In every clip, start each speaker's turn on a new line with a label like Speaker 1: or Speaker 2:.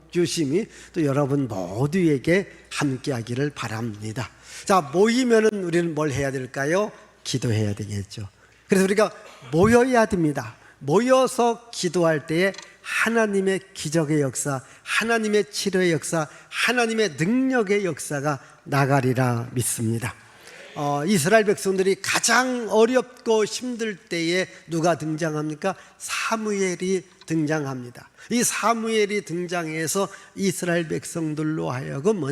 Speaker 1: 복주심이 또 여러분 모두에게 함께하기를 바랍니다. 자, 모이면은 우리는 뭘 해야 될까요? 기도해야 되겠죠. 그래서 우리가 모여야 됩니다. 모여서 기도할 때에 하나님의 기적의 역사, 하나님의 치료의 역사, 하나님의 능력의 역사가 나가리라 믿습니다. 이스라엘 백성들이 가장 어렵고 힘들 때에 누가 등장합니까? 사무엘이 등장합니다. 이 사무엘이 등장해서 이스라엘 백성들로 하여금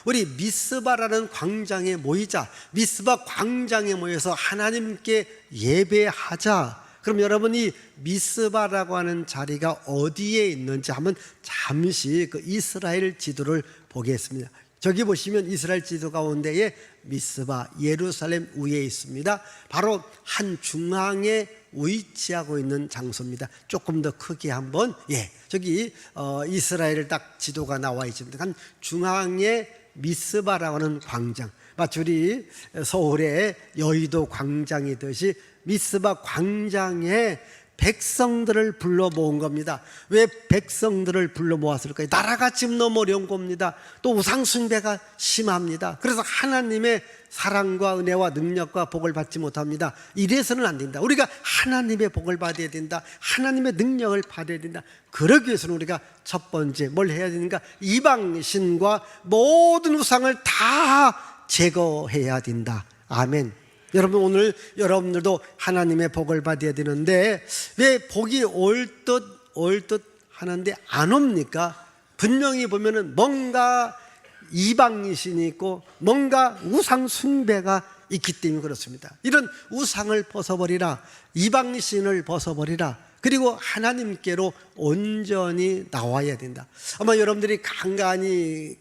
Speaker 1: 우리 미스바라는 광장에 모이자, 미스바 광장에 모여서 하나님께 예배하자. 그럼 여러분이 미스바라고 하는 자리가 어디에 있는지 한번 잠시 그 이스라엘 지도를 보겠습니다. 저기 보시면 이스라엘 지도 가운데에 미스바, 예루살렘 위에 있습니다. 바로 한 중앙에 위치하고 있는 장소입니다. 조금 더 크게 한번, 저기 이스라엘 딱 지도가 나와 있습니다. 한 중앙에 미스바라고 하는 광장, 마치 우리 서울의 여의도 광장이듯이 미스바 광장에 백성들을 불러 모은 겁니다. 왜 백성들을 불러 모았을까요? 나라가 지금 너무 어려운 겁니다. 또 우상 숭배가 심합니다. 그래서 하나님의 사랑과 은혜와 능력과 복을 받지 못합니다. 이래서는 안 된다. 우리가 하나님의 복을 받아야 된다. 하나님의 능력을 받아야 된다. 그러기 위해서는 우리가 첫 번째 뭘 해야 되는가? 이방신과 모든 우상을 다 제거해야 된다. 아멘. 여러분, 오늘 여러분들도 하나님의 복을 받아야 되는데 왜 복이 올 듯 하는데 안 옵니까? 분명히 보면은 뭔가 이방신이 있고 뭔가 우상 숭배가 있기 때문에 그렇습니다. 이런 우상을 벗어버리라, 이방신을 벗어버리라, 그리고 하나님께로 온전히 나와야 된다. 아마 여러분들이 간간히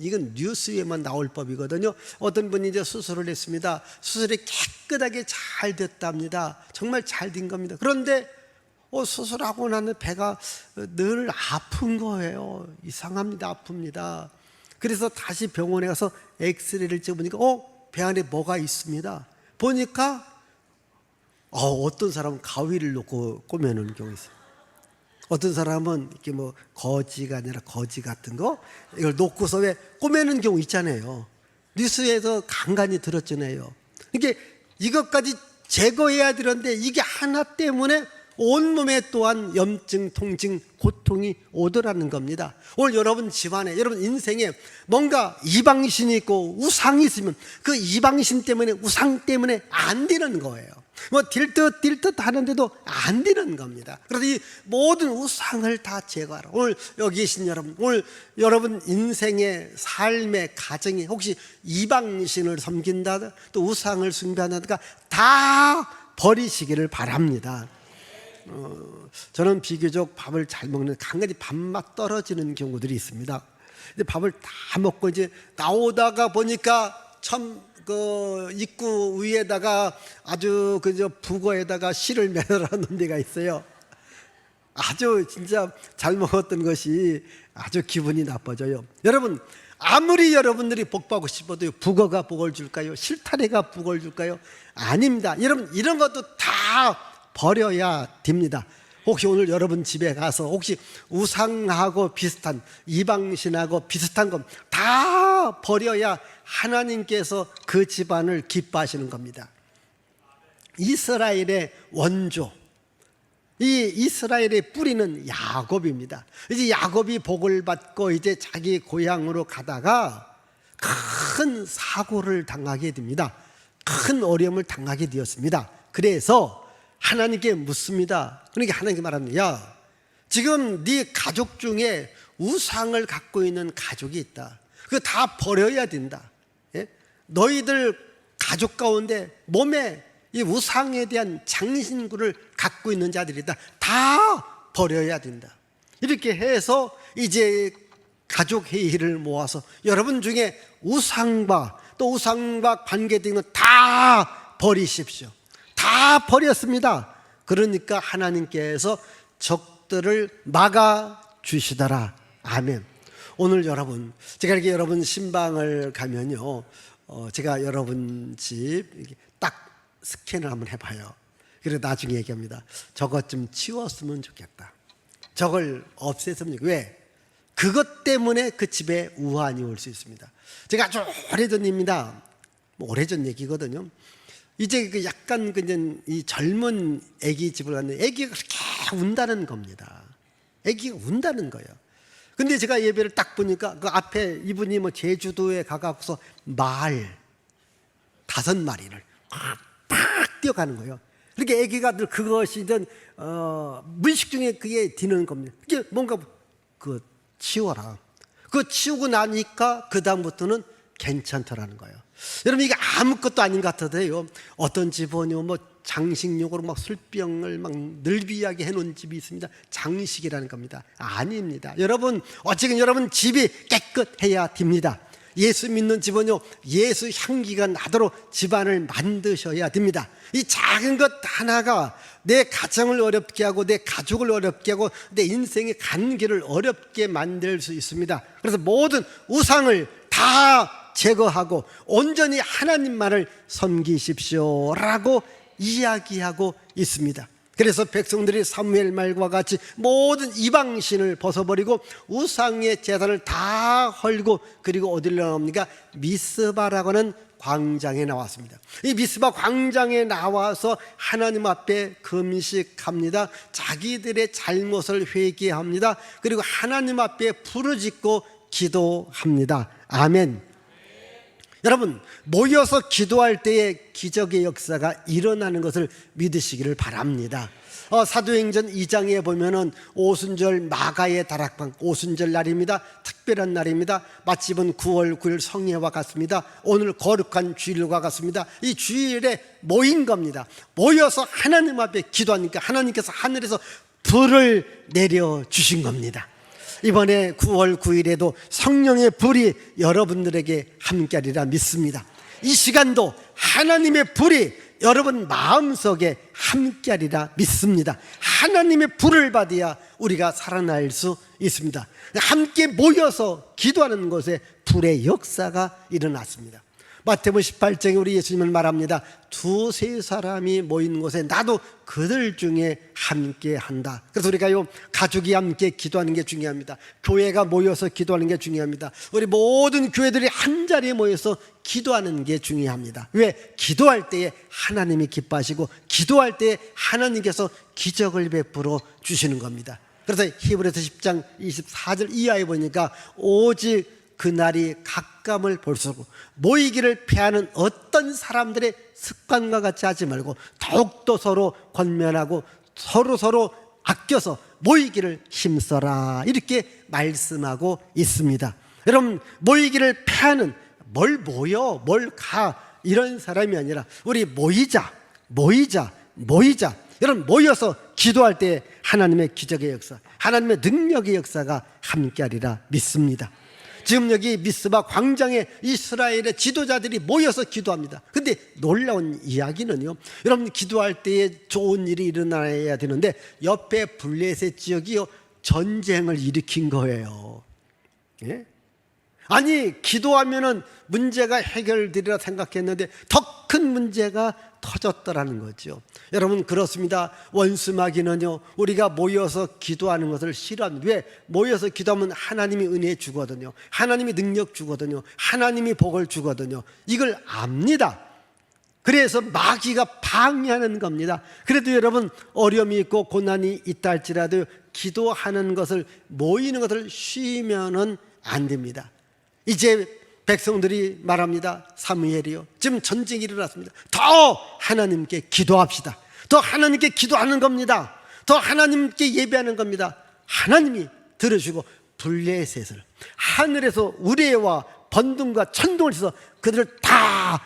Speaker 1: 이건 뉴스에만 나올 법이거든요. 어떤 분이 이제 수술을 했습니다. 수술이 깨끗하게 잘 됐답니다. 정말 잘 된 겁니다. 그런데 수술하고 나면 배가 늘 아픈 거예요. 이상합니다. 아픕니다. 그래서 다시 병원에 가서 엑스레이를 찍어보니까 배 안에 뭐가 있습니다. 보니까 어떤 사람은 가위를 놓고 꼬매는 경우 있어요. 어떤 사람은 이렇게 거지가 아니라 거지 같은 거 이걸 놓고서 왜 꼬매는 경우 있잖아요. 뉴스에서 간간히 들었잖아요. 이게 이것까지 제거해야 되는데 이게 하나 때문에 온몸에 또한 염증, 통증, 고통이 오더라는 겁니다. 오늘 여러분 집안에, 여러분 인생에 뭔가 이방신이 있고 우상이 있으면 그 이방신 때문에, 우상 때문에 안 되는 거예요. 될 듯 하는데도 안 되는 겁니다. 그래서 이 모든 우상을 다 제거하라. 오늘 여기 계신 여러분, 오늘 여러분 인생의 삶의 가정에 혹시 이방신을 섬긴다, 또 우상을 숭배한다든가 다 버리시기를 바랍니다. 저는 비교적 밥을 잘 먹는, 간간히 밥맛 떨어지는 경우들이 있습니다. 근데 밥을 다 먹고 이제 나오다가 보니까 참 입구 위에다가 아주 북어에다가 실을 매달아놓은 데가 있어요. 아주 진짜 잘 먹었던 것이 아주 기분이 나빠져요. 여러분, 아무리 여러분들이 복 받고 싶어도 북어가 복을 줄까요? 실타래가 복을 줄까요? 아닙니다. 여러분, 이런 것도 다 버려야 됩니다. 혹시 오늘 여러분 집에 가서 혹시 우상하고 비슷한, 이방신하고 비슷한 것 다 버려야 하나님께서 그 집안을 기뻐하시는 겁니다. 이스라엘의 원조, 이 이스라엘의 뿌리는 야곱입니다. 이제 야곱이 복을 받고 이제 자기 고향으로 가다가 큰 사고를 당하게 됩니다. 큰 어려움을 당하게 되었습니다. 그래서 하나님께 묻습니다. 그러니까 하나님께 말합니다. 야, 지금 네 가족 중에 우상을 갖고 있는 가족이 있다. 그거 다 버려야 된다. 너희들 가족 가운데 몸에 이 우상에 대한 장신구를 갖고 있는 자들이다. 다 버려야 된다. 이렇게 해서 이제 가족 회의를 모아서 여러분 중에 우상과 또 우상과 관계된 것 다 버리십시오. 다 버렸습니다. 그러니까 하나님께서 적들을 막아 주시더라. 아멘. 오늘 여러분, 제가 이렇게 여러분 신방을 가면요, 제가 여러분 집 딱 스캔을 한번 해봐요. 그리고 나중에 얘기합니다. 저것 좀 치웠으면 좋겠다. 저걸 없앴으면 좋겠다. 왜? 그것 때문에 그 집에 우환이 올 수 있습니다. 제가 아주 오래전 일입니다. 오래전 얘기거든요. 이제 그 약간 이 젊은 아기 집을 갔는데 아기가 그렇게 운다는 겁니다. 아기가 운다는 거예요. 근데 제가 예배를 딱 보니까 그 앞에 이분이 제주도에 가갖고서 말 5마리를 팍 뛰어가는 거예요. 그렇게 아기가 늘 그것이든 무의식 중에 그게 드는 겁니다. 이게 뭔가 치워라. 그거 치우고 나니까 그 다음부터는 괜찮더라는 거예요. 여러분, 이게 아무것도 아닌 것 같아도요, 어떤 집은요 장식용으로 술병을 늘비하게 해놓은 집이 있습니다. 장식이라는 겁니다. 아닙니다. 여러분, 어쨌든 여러분 집이 깨끗해야 됩니다. 예수 믿는 집은요, 예수 향기가 나도록 집안을 만드셔야 됩니다. 이 작은 것 하나가 내 가정을 어렵게 하고 내 가족을 어렵게 하고 내 인생의 관계를 어렵게 만들 수 있습니다. 그래서 모든 우상을 다 제거하고 온전히 하나님만을 섬기십시오라고 이야기하고 있습니다. 그래서 백성들이 사무엘 말과 같이 모든 이방신을 벗어버리고 우상의 제단을 다 헐고, 그리고 어디로 나옵니까? 미스바라고 하는 광장에 나왔습니다. 이 미스바 광장에 나와서 하나님 앞에 금식합니다. 자기들의 잘못을 회개합니다. 그리고 하나님 앞에 부르짖고 기도합니다. 아멘. 여러분, 모여서 기도할 때에 기적의 역사가 일어나는 것을 믿으시기를 바랍니다. 사도행전 2장에 보면은 오순절 마가의 다락방, 오순절 날입니다. 특별한 날입니다. 마침은 9월 9일 성회와 같습니다. 오늘 거룩한 주일과 같습니다. 이 주일에 모인 겁니다. 모여서 하나님 앞에 기도하니까 하나님께서 하늘에서 불을 내려주신 겁니다. 이번에 9월 9일에도 성령의 불이 여러분들에게 함께하리라 믿습니다. 이 시간도 하나님의 불이 여러분 마음속에 함께하리라 믿습니다. 하나님의 불을 받아야 우리가 살아날 수 있습니다. 함께 모여서 기도하는 곳에 불의 역사가 일어났습니다. 마태복음 18장에 우리 예수님은 말합니다. 2-3 사람이 모인 곳에 나도 그들 중에 함께 한다. 그래서 우리가요, 가족이 함께 기도하는 게 중요합니다. 교회가 모여서 기도하는 게 중요합니다. 우리 모든 교회들이 한자리에 모여서 기도하는 게 중요합니다. 왜? 기도할 때에 하나님이 기뻐하시고 기도할 때에 하나님께서 기적을 베풀어 주시는 겁니다. 그래서 히브리서 10장 24절 이하에 보니까 오직 그날이 가까움을 볼수록 모이기를 피하는 어떤 사람들의 습관과 같이 하지 말고 더욱더 서로 권면하고 서로 아껴서 모이기를 힘써라, 이렇게 말씀하고 있습니다. 여러분, 모이기를 피하는 뭘 모여 뭘 가 이런 사람이 아니라 우리 모이자. 여러분, 모여서 기도할 때 하나님의 기적의 역사, 하나님의 능력의 역사가 함께하리라 믿습니다. 지금 여기 미스바 광장에 이스라엘의 지도자들이 모여서 기도합니다. 근데 놀라운 이야기는요, 여러분, 기도할 때에 좋은 일이 일어나야 되는데 옆에 블레셋 지역이요, 전쟁을 일으킨 거예요. 예? 아니, 기도하면은 문제가 해결되리라 생각했는데 더 큰 문제가 터졌더라는 거죠. 여러분, 그렇습니다. 원수마귀는요, 우리가 모여서 기도하는 것을 싫어합니다. 왜? 모여서 기도하면 하나님이 은혜 주거든요. 하나님이 능력 주거든요. 하나님이 복을 주거든요. 이걸 압니다. 그래서 마귀가 방해하는 겁니다. 그래도 여러분, 어려움이 있고 고난이 있다 할지라도 기도하는 것을, 모이는 것을 쉬면은 안 됩니다. 이제 백성들이 말합니다. 사무엘이요, 지금 전쟁이 일어났습니다. 더 하나님께 기도합시다. 더 하나님께 기도하는 겁니다. 더 하나님께 예배하는 겁니다. 하나님이 들으시고 블레셋을 하늘에서 우레와 번둥과 천둥을 쳐서 그들을 다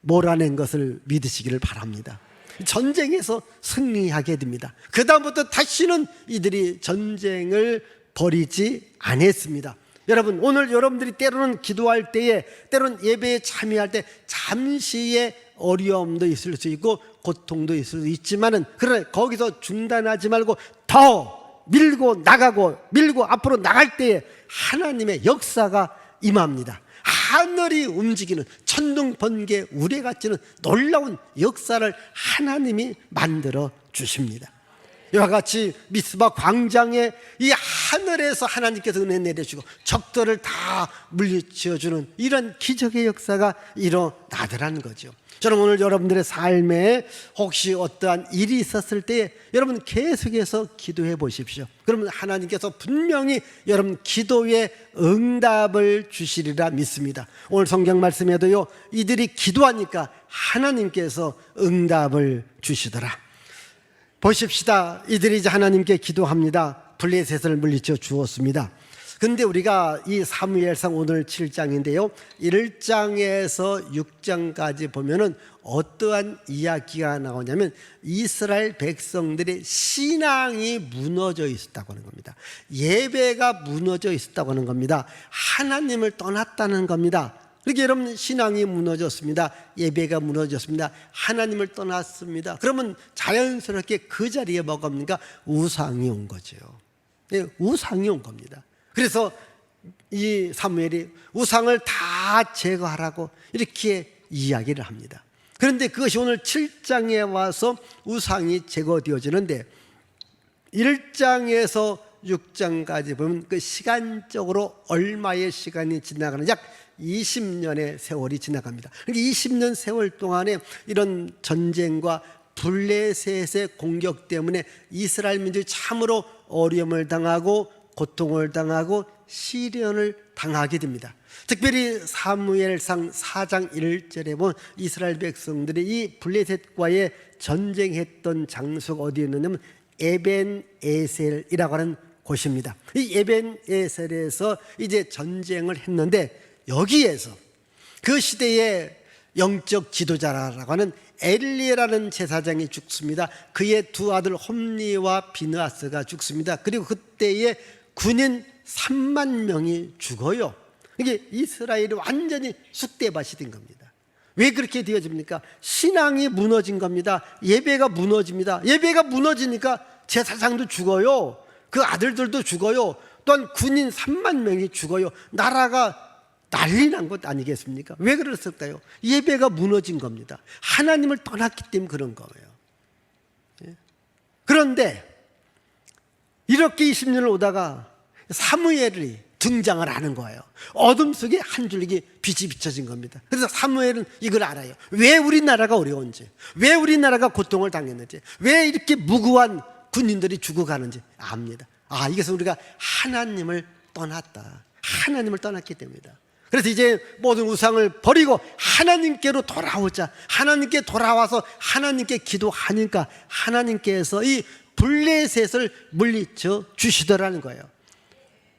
Speaker 1: 몰아낸 것을 믿으시기를 바랍니다. 전쟁에서 승리하게 됩니다. 그 다음부터 다시는 이들이 전쟁을 벌이지 않았습니다. 여러분, 오늘 여러분들이 때로는 기도할 때에, 때로는 예배에 참여할 때 잠시의 어려움도 있을 수 있고 고통도 있을 수 있지만은, 그러나 거기서 중단하지 말고 더 밀고 앞으로 나갈 때에 하나님의 역사가 임합니다. 하늘이 움직이는, 천둥 번개 우레같이는 놀라운 역사를 하나님이 만들어 주십니다. 이와 같이 미스바 광장에 이 하늘에서 하나님께서 은혜 내려주고 적들을 다 물리쳐주는 이런 기적의 역사가 일어나더라는 거죠. 저는 오늘 여러분들의 삶에 혹시 어떠한 일이 있었을 때 여러분 계속해서 기도해 보십시오. 그러면 하나님께서 분명히 여러분 기도에 응답을 주시리라 믿습니다. 오늘 성경 말씀에도요, 이들이 기도하니까 하나님께서 응답을 주시더라. 보십시다. 이들이 이제 하나님께 기도합니다. 블레셋을 물리쳐 주었습니다. 근데 우리가 이 사무엘상 오늘 7장인데요 1장에서 6장까지 보면은 어떠한 이야기가 나오냐면 이스라엘 백성들의 신앙이 무너져 있었다고 하는 겁니다. 예배가 무너져 있었다고 하는 겁니다. 하나님을 떠났다는 겁니다. 그렇게 여러분 신앙이 무너졌습니다. 예배가 무너졌습니다. 하나님을 떠났습니다. 그러면 자연스럽게 그 자리에 뭐가 옵니까? 우상이 온 거죠. 네, 우상이 온 겁니다. 그래서 이 사무엘이 우상을 다 제거하라고 이렇게 이야기를 합니다. 그런데 그것이 오늘 7장에 와서 우상이 제거되어지는데 1장에서 6장까지 보면 그 시간적으로 얼마의 시간이 지나가는 약 20년의 세월이 지나갑니다. 그러니까 20년 세월 동안에 이런 전쟁과 블레셋의 공격 때문에 이스라엘 민족이 참으로 어려움을 당하고 고통을 당하고 시련을 당하게 됩니다. 특별히 사무엘상 4장 1절에 보면 이스라엘 백성들이 이 블레셋과의 전쟁했던 장소가 어디였느냐면 에벤에셀이라고 하는 곳입니다. 이 에벤에셀에서 이제 전쟁을 했는데 여기에서 그 시대의 영적 지도자라고 하는 엘리라는 제사장이 죽습니다. 그의 두 아들 홈리와 비느하스가 죽습니다. 그리고 그때에 군인 3만 명이 죽어요. 이게 이스라엘이 완전히 쑥대밭이 된 겁니다. 왜 그렇게 되어집니까? 신앙이 무너진 겁니다. 예배가 무너집니다. 예배가 무너지니까 제사장도 죽어요. 그 아들들도 죽어요. 또한 군인 3만 명이 죽어요. 나라가 난리 난 것 아니겠습니까? 왜 그랬을까요? 예배가 무너진 겁니다. 하나님을 떠났기 때문에 그런 거예요. 그런데 이렇게 20년을 오다가 사무엘이 등장을 하는 거예요. 어둠 속에 한 줄기 빛이 비춰진 겁니다. 그래서 사무엘은 이걸 알아요. 왜 우리나라가 어려운지, 왜 우리나라가 고통을 당했는지, 왜 이렇게 무고한 군인들이 죽어가는지 압니다. 아, 이것은 우리가 하나님을 떠났다. 하나님을 떠났기 때문이다. 그래서 이제 모든 우상을 버리고 하나님께로 돌아오자. 하나님께 돌아와서 하나님께 기도하니까 하나님께서 이 블레셋을 물리쳐 주시더라는 거예요.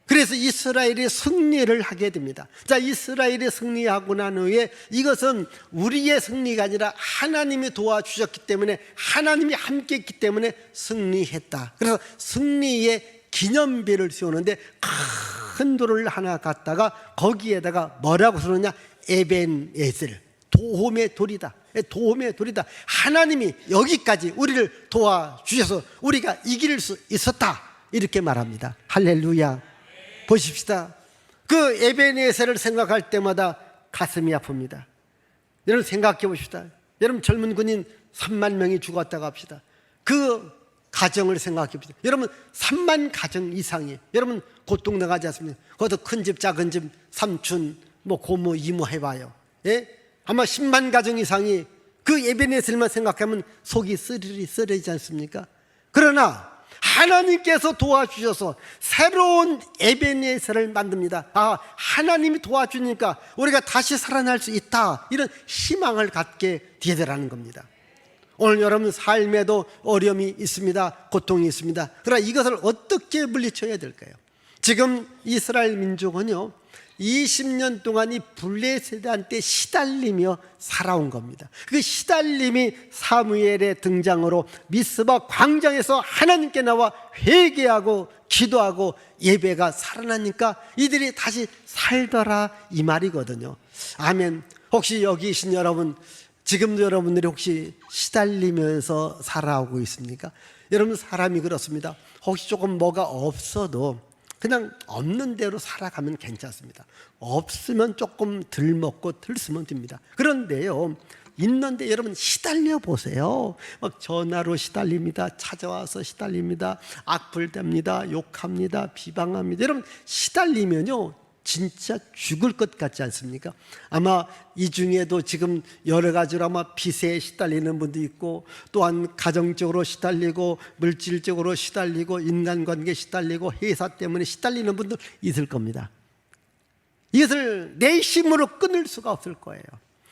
Speaker 1: 그래서 이스라엘이 승리를 하게 됩니다. 자, 이스라엘이 승리하고 난 후에 이것은 우리의 승리가 아니라 하나님이 도와주셨기 때문에, 하나님이 함께 했기 때문에 승리했다. 그래서 승리의 기념비를 세우는데 큰 돌을 하나 갖다가 거기에다가 뭐라고 쓰느냐? 에벤에셀, 도움의 돌이다. 도움의 돌이다. 하나님이 여기까지 우리를 도와주셔서 우리가 이길 수 있었다, 이렇게 말합니다. 할렐루야. 보십시다. 그 에벤에셀을 생각할 때마다 가슴이 아픕니다. 여러분 생각해 봅시다. 여러분 젊은 군인 3만 명이 죽었다고 합시다. 그 가정을 생각해 봅시다. 여러분 3만 가정 이상이 여러분 고통 나가지 않습니까? 그것도 큰 집 작은 집 삼촌 뭐 고모 이모 해봐요. 예? 아마 10만 가정 이상이 그 에벤에셀만 생각하면 속이 쓰리지 않습니까? 그러나 하나님께서 도와주셔서 새로운 에벤에셀을 만듭니다. 아, 하나님이 도와주니까 우리가 다시 살아날 수 있다, 이런 희망을 갖게 되더라는 겁니다. 오늘 여러분 삶에도 어려움이 있습니다. 고통이 있습니다. 그러나 이것을 어떻게 물리쳐야 될까요? 지금 이스라엘 민족은요 20년 동안 이 블레셋한테 시달리며 살아온 겁니다. 그 시달림이 사무엘의 등장으로 미스바 광장에서 하나님께 나와 회개하고 기도하고 예배가 살아나니까 이들이 다시 살더라, 이 말이거든요. 아멘. 혹시 여기 계신 여러분, 지금도 여러분들이 혹시 시달리면서 살아오고 있습니까? 여러분 사람이 그렇습니다. 혹시 조금 뭐가 없어도 그냥 없는 대로 살아가면 괜찮습니다. 없으면 조금 덜 먹고 덜 쓰면 됩니다. 그런데요, 있는데 여러분 시달려 보세요. 막 전화로 시달립니다. 찾아와서 시달립니다. 악플됩니다. 욕합니다. 비방합니다. 여러분 시달리면요 진짜 죽을 것 같지 않습니까? 아마 이 중에도 지금 여러 가지로 아마 빚에 시달리는 분도 있고, 또한 가정적으로 시달리고, 물질적으로 시달리고, 인간관계에 시달리고, 회사 때문에 시달리는 분도 있을 겁니다. 이것을 내 힘으로 끊을 수가 없을 거예요.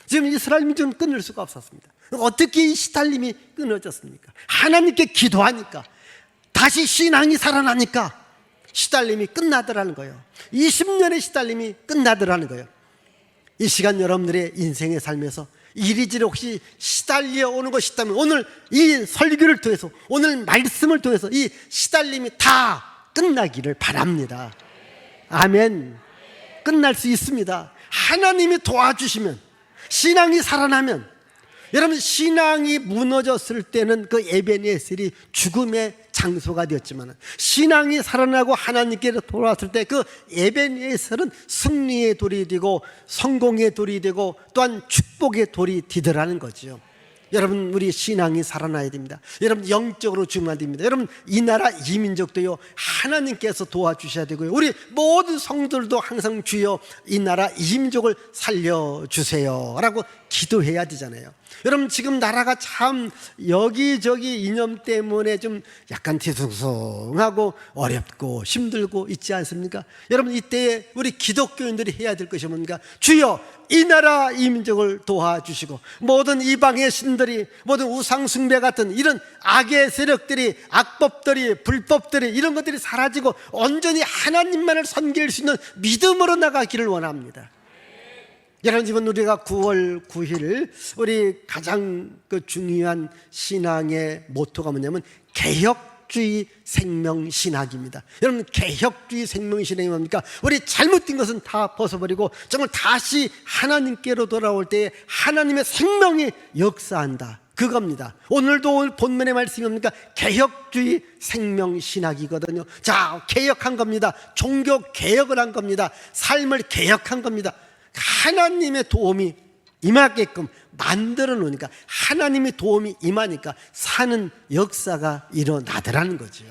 Speaker 1: 지금 이스라엘 민족은 끊을 수가 없었습니다. 어떻게 이 시달림이 끊어졌습니까? 하나님께 기도하니까, 다시 신앙이 살아나니까 시달림이 끝나더라는 거예요. 20년의 시달림이 끝나더라는 거예요. 이 시간 여러분들의 인생의 삶에서 이리저리 혹시 시달려 오는 것이 있다면 오늘 이 설교를 통해서, 오늘 말씀을 통해서 이 시달림이 다 끝나기를 바랍니다. 아멘. 끝날 수 있습니다. 하나님이 도와주시면, 신앙이 살아나면. 여러분 신앙이 무너졌을 때는 그 에베네셀이 죽음의 장소가 되었지만, 신앙이 살아나고 하나님께 돌아왔을 때 그 에베네셀은 승리의 돌이 되고 성공의 돌이 되고 또한 축복의 돌이 되더라는 거죠. 여러분 우리 신앙이 살아나야 됩니다. 여러분 영적으로 중요해야 됩니다. 여러분 이 나라 이 민족도요 하나님께서 도와주셔야 되고요, 우리 모든 성도들도 항상 주여 이 나라 이 민족을 살려주세요 라고 기도해야 되잖아요. 여러분 지금 나라가 참 여기저기 이념 때문에 좀 약간 뒤숭숭하고 어렵고 힘들고 있지 않습니까? 여러분 이때에 우리 기독교인들이 해야 될 것이 뭡니까? 주여 이 나라 이 민족을 도와주시고, 모든 이방의 신들이, 모든 우상숭배 같은 이런 악의 세력들이, 악법들이, 불법들이, 이런 것들이 사라지고 온전히 하나님만을 섬길 수 있는 믿음으로 나가기를 원합니다. 여러분 지금 우리가 9월 9일 우리 가장 중요한 신앙의 모토가 뭐냐면 개혁주의 생명신학입니다. 여러분 개혁주의 생명신학이 뭡니까? 우리 잘못된 것은 다 벗어버리고 정말 다시 하나님께로 돌아올 때에 하나님의 생명이 역사한다, 그겁니다. 오늘도 본문의 말씀이 뭡니까? 개혁주의 생명신학이거든요. 자, 개혁한 겁니다. 종교 개혁을 한 겁니다. 삶을 개혁한 겁니다. 하나님의 도움이 임하게끔 만들어 놓으니까, 하나님의 도움이 임하니까 사는 역사가 일어나더라는 거죠.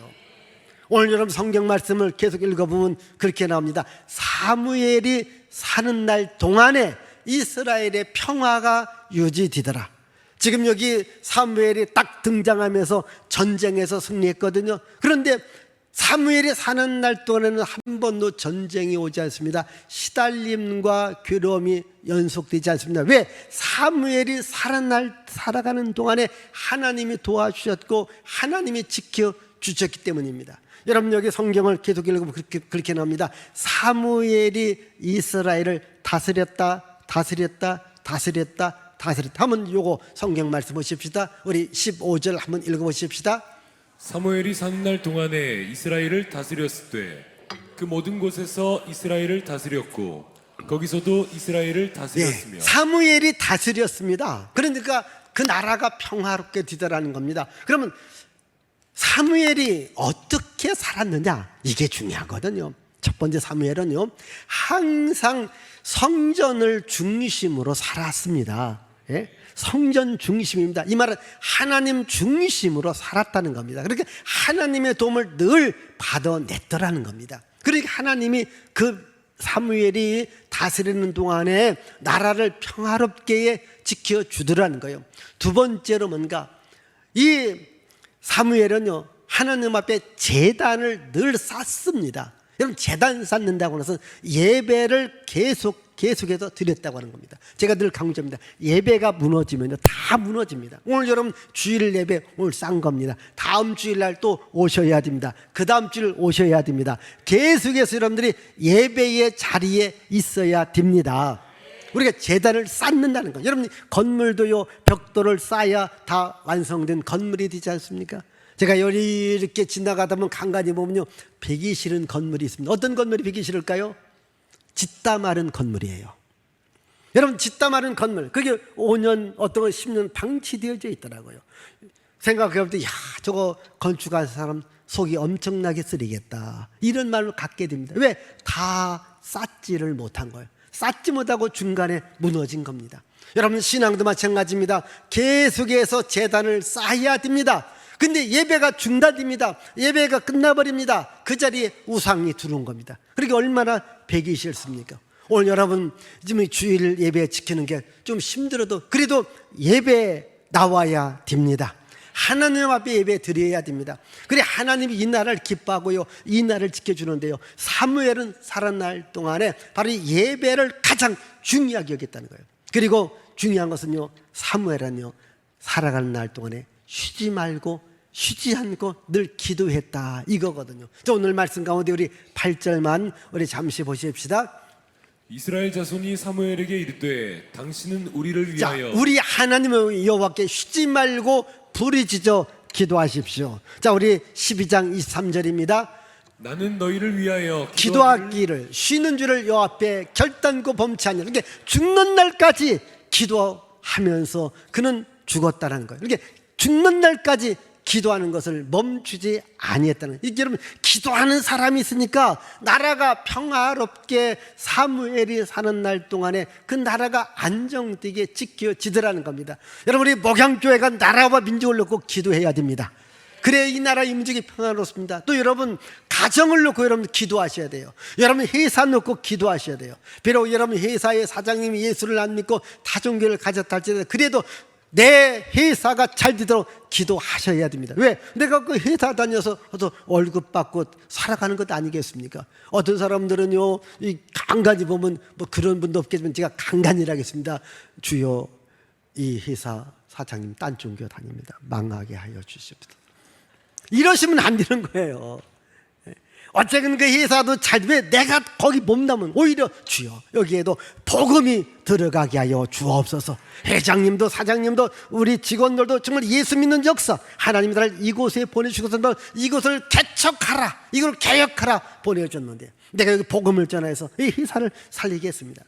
Speaker 1: 오늘 여러분 성경 말씀을 계속 읽어보면 그렇게 나옵니다. 사무엘이 사는 날 동안에 이스라엘의 평화가 유지되더라. 지금 여기 사무엘이 딱 등장하면서 전쟁에서 승리했거든요. 그런데 사무엘이 사는 날 동안에는 한 번도 전쟁이 오지 않습니다. 시달림과 괴로움이 연속되지 않습니다. 왜? 사무엘이 살아가는 동안에 하나님이 도와주셨고 하나님이 지켜주셨기 때문입니다. 여러분 여기 성경을 계속 읽으면 그렇게 나옵니다. 사무엘이 이스라엘을 다스렸다 한번 요거 성경 말씀 보십시다. 우리 15절 한번 읽어보십시다.
Speaker 2: 사무엘이 사는 날 동안에 이스라엘을 다스렸을 때 그 모든 곳에서 이스라엘을 다스렸고 거기서도 이스라엘을 다스렸으며.
Speaker 1: 사무엘이 다스렸습니다. 그러니까 그 나라가 평화롭게 되더라는 겁니다. 그러면 사무엘이 어떻게 살았느냐, 이게 중요하거든요. 첫 번째 사무엘은요 항상 성전을 중심으로 살았습니다. 성전 중심입니다. 이 말은 하나님 중심으로 살았다는 겁니다. 그러니까 하나님의 도움을 늘 받아냈더라는 겁니다. 그러니까 하나님이 그 사무엘이 다스리는 동안에 나라를 평화롭게 지켜주더라는 거예요. 두 번째로 뭔가, 이 사무엘은요 하나님 앞에 제단을 늘 쌓습니다. 여러분 제단 쌓는다고 해서 예배를 계속해서 드렸다고 하는 겁니다. 제가 늘 강조합니다. 예배가 무너지면 다 무너집니다. 오늘 여러분 주일 예배 오늘 싼 겁니다. 다음 주일날 또 오셔야 됩니다. 그 다음 주일 오셔야 됩니다. 계속해서 여러분들이 예배의 자리에 있어야 됩니다. 우리가 제단을 쌓는다는 거예요. 여러분 건물도요 벽돌을 쌓아야 다 완성된 건물이 되지 않습니까? 제가 이렇게 지나가다 보면 간간히 보면요 배기 싫은 건물이 있습니다. 어떤 건물이 배기 싫을까요? 짓다 마른 건물이에요. 여러분 짓다 마른 건물, 그게 5년 어떤 건 10년 방치되어져 있더라고요. 생각해볼 때 저거 건축한 사람 속이 엄청나게 쓰리겠다, 이런 말을 갖게 됩니다. 왜? 다 쌓지를 못한 거예요. 쌓지 못하고 중간에 무너진 겁니다. 여러분 신앙도 마찬가지입니다. 계속해서 재단을 쌓아야 됩니다. 근데 예배가 중단됩니다. 예배가 끝나버립니다. 그 자리에 우상이 들어온 겁니다. 그러니까 얼마나 배기 싫습니까? 오늘 여러분 지금 주일 예배 지키는 게 좀 힘들어도 그래도 예배 나와야 됩니다. 하나님 앞에 예배 드려야 됩니다. 그래 하나님이 이 나라를 기뻐하고요, 이 나라를 지켜주는데요, 사무엘은 살아날 동안에 바로 이 예배를 가장 중요하게 여겼다는 거예요. 그리고 중요한 것은요, 사무엘은요 살아가는 날 동안에 쉬지 말고 쉬지 않고 늘 기도했다 이거거든요. 자, 오늘 말씀 가운데 우리 8절만 우리 잠시 보십시다.
Speaker 2: 이스라엘 자손이 사무엘에게 이르되 당신은 우리를
Speaker 1: 자,
Speaker 2: 위하여
Speaker 1: 우리 하나님의 여호와께 쉬지 말고 부르짖어 기도하십시오. 자, 우리 12장 23절입니다.
Speaker 2: 나는 너희를 위하여
Speaker 1: 기도하기를 쉬는 줄을 여호와 앞에 결단코 범치 아니하라. 그러니까 죽는 날까지 기도하면서 그는 죽었다는 거예요. 그러니까 죽는 날까지 기도하는 것을 멈추지 아니했다는 거예요. 이게 여러분 기도하는 사람이 있으니까 나라가 평화롭게 사무엘이 사는 날 동안에 그 나라가 안정되게 지켜지더라는 겁니다. 여러분 우리 목양교회가 나라와 민족을 놓고 기도해야 됩니다. 그래야 이 나라 민족이 평화롭습니다. 또 여러분 가정을 놓고 여러분 기도하셔야 돼요. 여러분 회사 놓고 기도하셔야 돼요. 비록 여러분 회사의 사장님이 예수를 안 믿고 타종교를 가졌다 할지라도 그래도 내 회사가 잘 되도록 기도하셔야 됩니다. 왜? 내가 그 회사 다녀서 월급 받고 살아가는 것 아니겠습니까? 어떤 사람들은요, 이 간간히 보면 뭐 그런 분도 없겠지만 제가 간간히 하겠습니다. 주여, 이 회사 사장님 딴 종교 다닙니다. 망하게 하여 주십시오. 이러시면 안 되는 거예요. 어쨌든 그 회사도 잘 돼. 내가 거기 몸담은 오히려 주여 여기에도 복음이 들어가게 하여 주옵소서. 회장님도 사장님도 우리 직원들도 정말 예수 믿는 역사 하나님이 나를 이곳에 보내주셔서 이곳을 개척하라, 이걸 개혁하라 보내줬는데 내가 여기 복음을 전해서 이 회사를 살리겠습니다.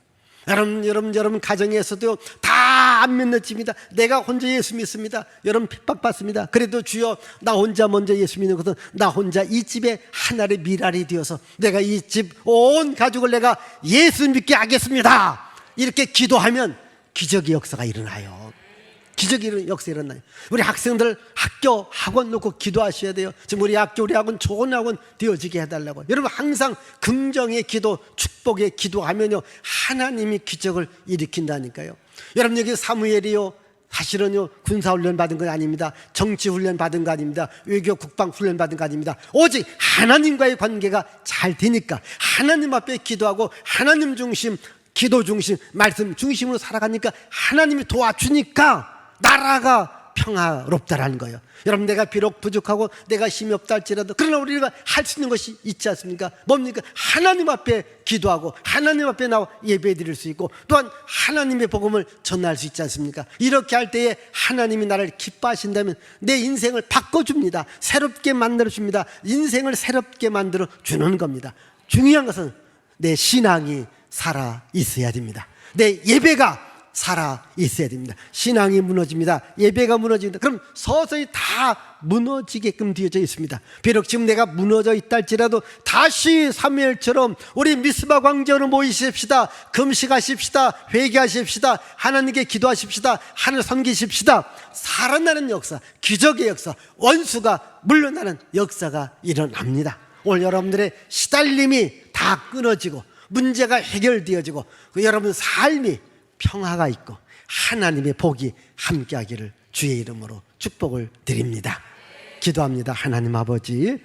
Speaker 1: 여러분 가정에서도 다 안 믿는 집입니다. 내가 혼자 예수 믿습니다. 여러분 핍박받습니다. 그래도 주여 나 혼자 먼저 예수 믿는 것은 나 혼자 이 집에 하나의 미랄이 되어서 내가 이 집 온 가족을 내가 예수 믿게 하겠습니다. 이렇게 기도하면 기적의 역사가 일어나요. 기적의 역사가 일어나요. 우리 학생들 학교 학원 놓고 기도하셔야 돼요. 지금 우리 학원 좋은 학원 되어지게 해달라고. 여러분 항상 긍정의 기도, 축복의 기도하면요 하나님이 기적을 일으킨다니까요. 여러분 여기 사무엘이요 사실은요 군사훈련 받은 건 아닙니다. 정치훈련 받은 거 아닙니다. 외교 국방훈련 받은 거 아닙니다. 오직 하나님과의 관계가 잘 되니까 하나님 앞에 기도하고 하나님 중심, 기도 중심, 말씀 중심으로 살아가니까 하나님이 도와주니까 나라가 평화롭다라는 거예요. 여러분 내가 비록 부족하고 내가 힘이 없다 할지라도 그러나 우리가 할 수 있는 것이 있지 않습니까? 뭡니까? 하나님 앞에 기도하고 하나님 앞에 나와 예배 드릴 수 있고 또한 하나님의 복음을 전할 수 있지 않습니까? 이렇게 할 때에 하나님이 나를 기뻐하신다면 내 인생을 바꿔줍니다. 새롭게 만들어줍니다. 인생을 새롭게 만들어주는 겁니다. 중요한 것은 내 신앙이 살아 있어야 됩니다. 내 예배가 살아 있어야 됩니다. 신앙이 무너집니다. 예배가 무너집니다. 그럼 서서히 다 무너지게끔 되어져 있습니다. 비록 지금 내가 무너져 있다 할지라도 다시 사무엘처럼 우리 미스바 광장으로 모이십시다. 금식하십시다. 회개하십시다. 하나님께 기도하십시다. 하나님 섬기십시다. 살아나는 역사, 기적의 역사, 원수가 물러나는 역사가 일어납니다. 오늘 여러분들의 시달림이 다 끊어지고 문제가 해결되어지고 여러분 삶이 평화가 있고 하나님의 복이 함께하기를 주의 이름으로 축복을 드립니다. 기도합니다. 하나님 아버지